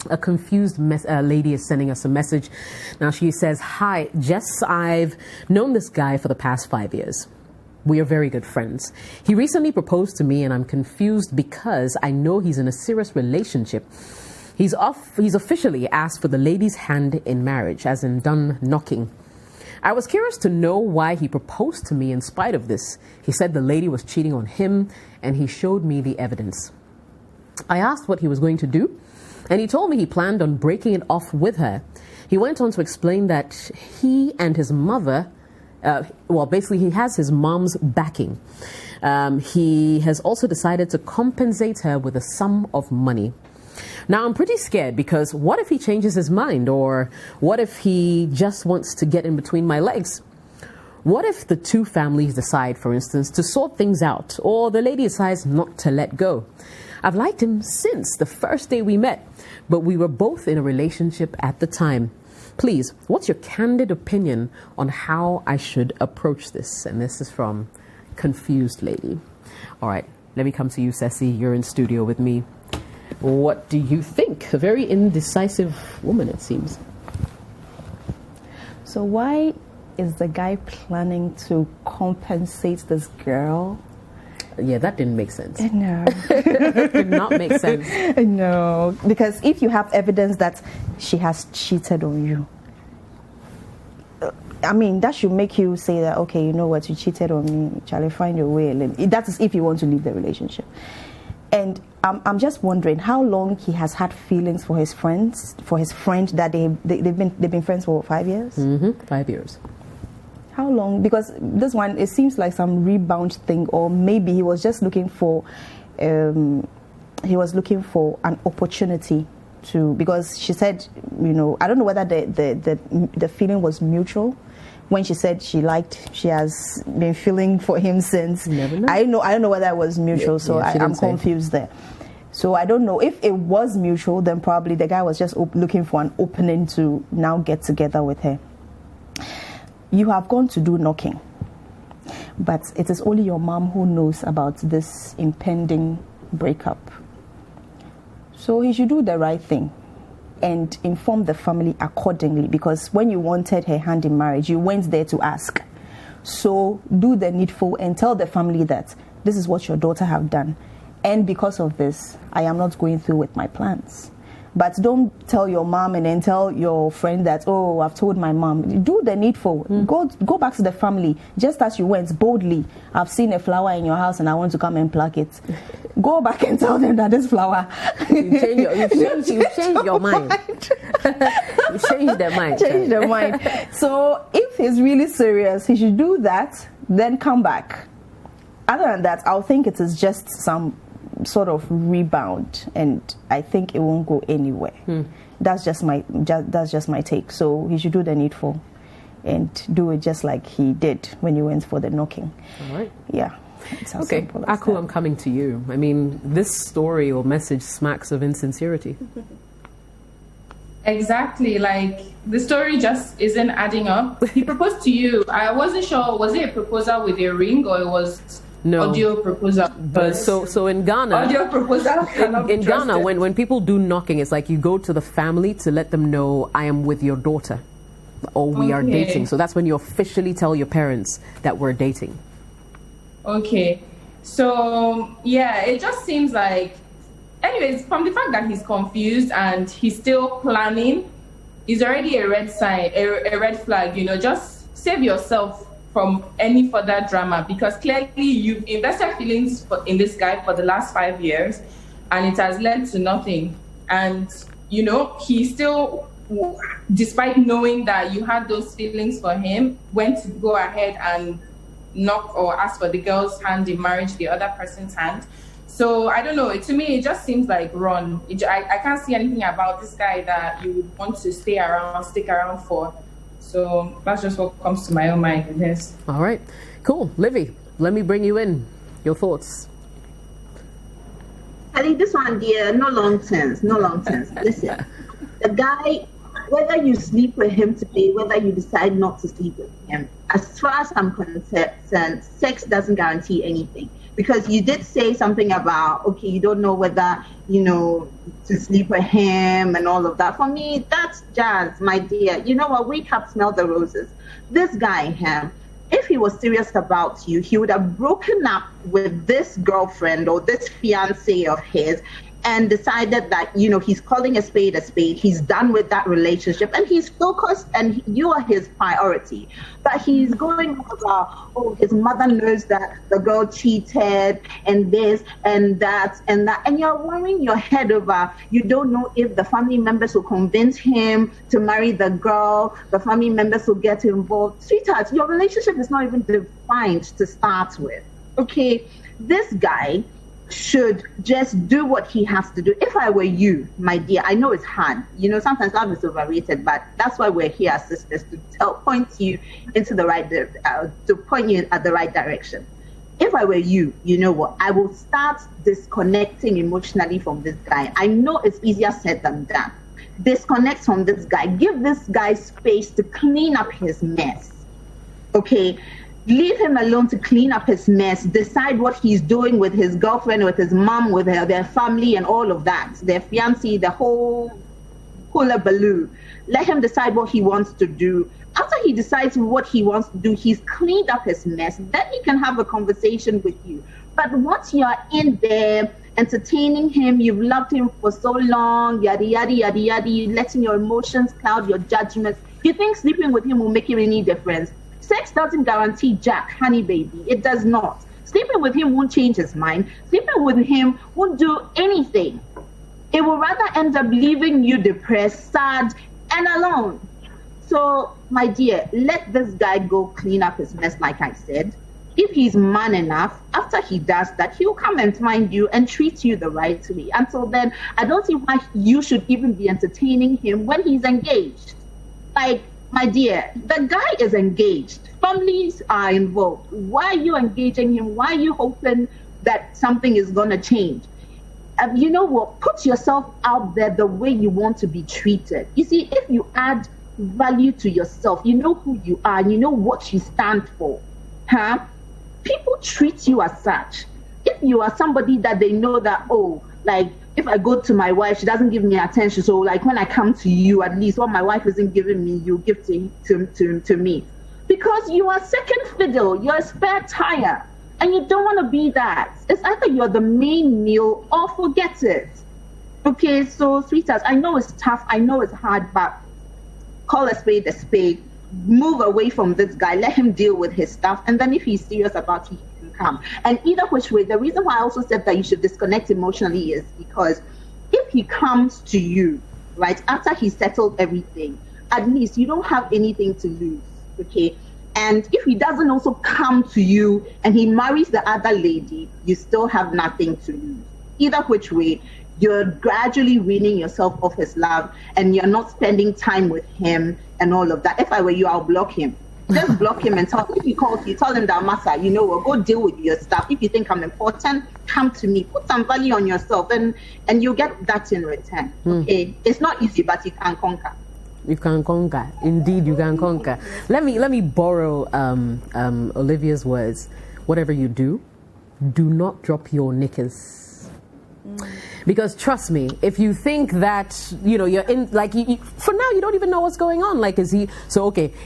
A confused lady is sending us a message. Now she says, "Hi, Jess, I've known this guy for the past 5 years. We are very good friends. He recently proposed to me and I'm confused because I know he's in a serious relationship. He's officially asked for the lady's hand in marriage, as in done knocking. I was curious to know why he proposed to me in spite of this. He said the lady was cheating on him and he showed me the evidence. I asked what he was going to do, and he told me he planned on breaking it off with her. He went on to explain that he and his mother, basically he has his mom's backing. He has also decided to compensate her with a sum of money. Now, I'm pretty scared because what if he changes his mind, or what if he just wants to get in between my legs? What if the two families decide, for instance, to sort things out, or the lady decides not to let go? I've liked him since the first day we met, but we were both in a relationship at the time. Please, what's your candid opinion on how I should approach this?" And this is from Confused Lady. All right, let me come to you, Ceci. You're in studio with me. What do you think? A very indecisive woman, it seems. So why is the guy planning to compensate this girl? Yeah, that didn't make sense. No. That did not make sense. No, because if you have evidence that she has cheated on you, I mean, that should make you say that, okay, you know what, you cheated on me, Charlie, find your way. That is if you want to leave the relationship. And I'm just wondering how long he has had feelings for his friend that they've been friends for 5 years? 5 years. How long? Because this one, it seems like some rebound thing, or maybe he was just looking for an opportunity to, because she said, I don't know whether the feeling was mutual. When she said she has been feeling for him since. Never know. I don't know whether it was mutual, so I'm confused there. So I don't know if it was mutual. Then probably the guy was just looking for an opening to now get together with her. You have gone to do knocking, but it is only your mom who knows about this impending breakup. So he should do the right thing and inform the family accordingly, because when you wanted her hand in marriage, you went there to ask. So do the needful and tell the family that this is what your daughter have done, and because of this, I am not going through with my plans. But don't tell your mom and then tell your friend that, oh, I've told my mom. Do the needful. Go back to the family, just as you went boldly. I've seen a flower in your house and I want to come and pluck it. Go back and tell them that this flower. You change your mind. You change their mind. Change their mind. So if he's really serious, he should do that, then come back. Other than that, I'll think it is just some sort of rebound, and I think it won't go anywhere. That's just my take. So he should do the needful and do it just like he did when you went for the knocking. All right. Yeah. Okay, Aku, I'm coming to you. I mean, this story or message smacks of insincerity. Exactly, like the story just isn't adding up. He proposed to you. I wasn't sure, was it a proposal with a ring or it was audio proposal? But so in Ghana, audio proposal in Ghana, when people do knocking, it's like you go to the family to let them know, I am with your daughter, or we are dating. So that's when you officially tell your parents that we're dating. Okay, so yeah, it just seems like, anyways, from the fact that he's confused and he's still planning, is already a red sign, a red flag. Just save yourself from any further drama, because clearly you've invested feelings in this guy for the last 5 years and it has led to nothing. And he still, despite knowing that you had those feelings for him, went to go ahead and knock or ask for the girl's hand in marriage, the other person's hand. So I don't know, to me it just seems like run. I can't see anything about this guy that you would want to stick around for. So that's just what comes to my own mind in this. All right, cool. Livy, let me bring you in. Your thoughts? I think this one, dear, no nonsense. Listen, the guy, whether you sleep with him today, whether you decide not to sleep with him, as far as I'm concerned, sex doesn't guarantee anything. Because you did say something about, okay, you don't know whether, to sleep with him and all of that. For me, that's jazz, my dear. You know what? Wake up, smell the roses. This guy, him, if he was serious about you, he would have broken up with this girlfriend or this fiancé of his and decided that, he's calling a spade a spade. He's done with that relationship and he's focused and you are his priority. But he's going about, his mother knows that the girl cheated and this and that and that. And you're worrying your head over, you don't know if the family members will convince him to marry the girl, the family members will get involved. Sweetheart, your relationship is not even defined to start with. Okay, this guy should just do what he has to do. If I were you, my dear, I know it's hard. Sometimes love is overrated, but that's why we're here as sisters, to point you into the right, to point you at the right direction. If I were you, you know what? I will start disconnecting emotionally from this guy. I know it's easier said than done. Disconnect from this guy. Give this guy space to clean up his mess. Okay? Leave him alone to clean up his mess, decide what he's doing with his girlfriend, with his mom, with their family and all of that, their fiancé, the whole hullabaloo. Let him decide what he wants to do. After he decides what he wants to do, he's cleaned up his mess, then he can have a conversation with you. But once you're in there entertaining him, you've loved him for so long, yada, yada, yada, yada, letting your emotions cloud your judgments, you think sleeping with him will make him any difference? Sex doesn't guarantee jack, honey baby. It does not. Sleeping with him won't change his mind. Sleeping with him won't do anything. It will rather end up leaving you depressed, sad, and alone. So, my dear, let this guy go clean up his mess, like I said. If he's man enough, after he does that, he'll come and find you and treat you the right way. Until then, I don't see why you should even be entertaining him when he's engaged. Like, my dear, the guy is engaged. Families are involved. Why are you engaging him? Why are you hoping that something is going to change? You know what? Put yourself out there the way you want to be treated. You see, if you add value to yourself, you know who you are, you know what you stand for. People treat you as such. If you are somebody that they know that, if I go to my wife, she doesn't give me attention. So when I come to you, at least what my wife isn't giving me, you give to me. Because you are second fiddle, you're a spare tire, and you don't want to be that. It's either you're the main meal or forget it. Okay, so sweetheart, I know it's tough, I know it's hard, but call a spade a spade. Move away from this guy, let him deal with his stuff, and then if he's serious about it, he can come. And either which way, the reason why I also said that you should disconnect emotionally is because if he comes to you, right, after he's settled everything, at least you don't have anything to lose, okay? And if he doesn't also come to you and he marries the other lady, you still have nothing to lose. Either which way, you're gradually weaning yourself off his love and you're not spending time with him and all of that. If I were you, I'll block him. Just block him and if he calls you, tell him that, Masa, you know what, go deal with your stuff. If you think I'm important, come to me. Put some value on yourself and you'll get that in return. Okay? It's not easy, but you can conquer. You can conquer. Indeed, you can conquer. Let me borrow Olivia's words. Whatever you do not drop your knickers. Because trust me, if you think that, you're in, for now, you don't even know what's going on.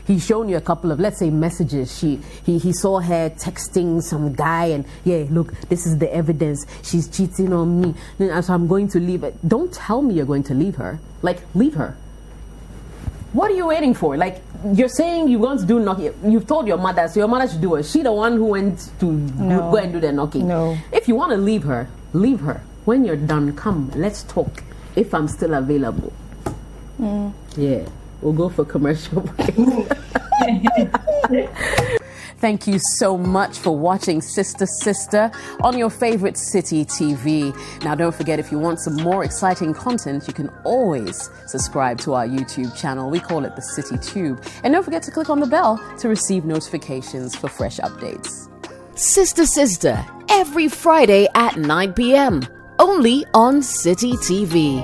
He's shown you a couple of, let's say, messages. He saw her texting some guy and, look, this is the evidence. She's cheating on me. So I'm going to leave it. Don't tell me you're going to leave her. Leave her. What are you waiting for? You're saying you're going to do knocking. You've told your mother, so your mother should do it. She the one who went to go and do the knocking. No. If you want to leave her, leave her. When you're done, come, let's talk. If I'm still available. Yeah, we'll go for commercial break. Thank you so much for watching Sister Sister on your favorite Citi TV. Now, don't forget, if you want some more exciting content, you can always subscribe to our YouTube channel. We call it the Citi Tube. And don't forget to click on the bell to receive notifications for fresh updates. Sister Sister, every Friday at 9 p.m. only on Citi TV.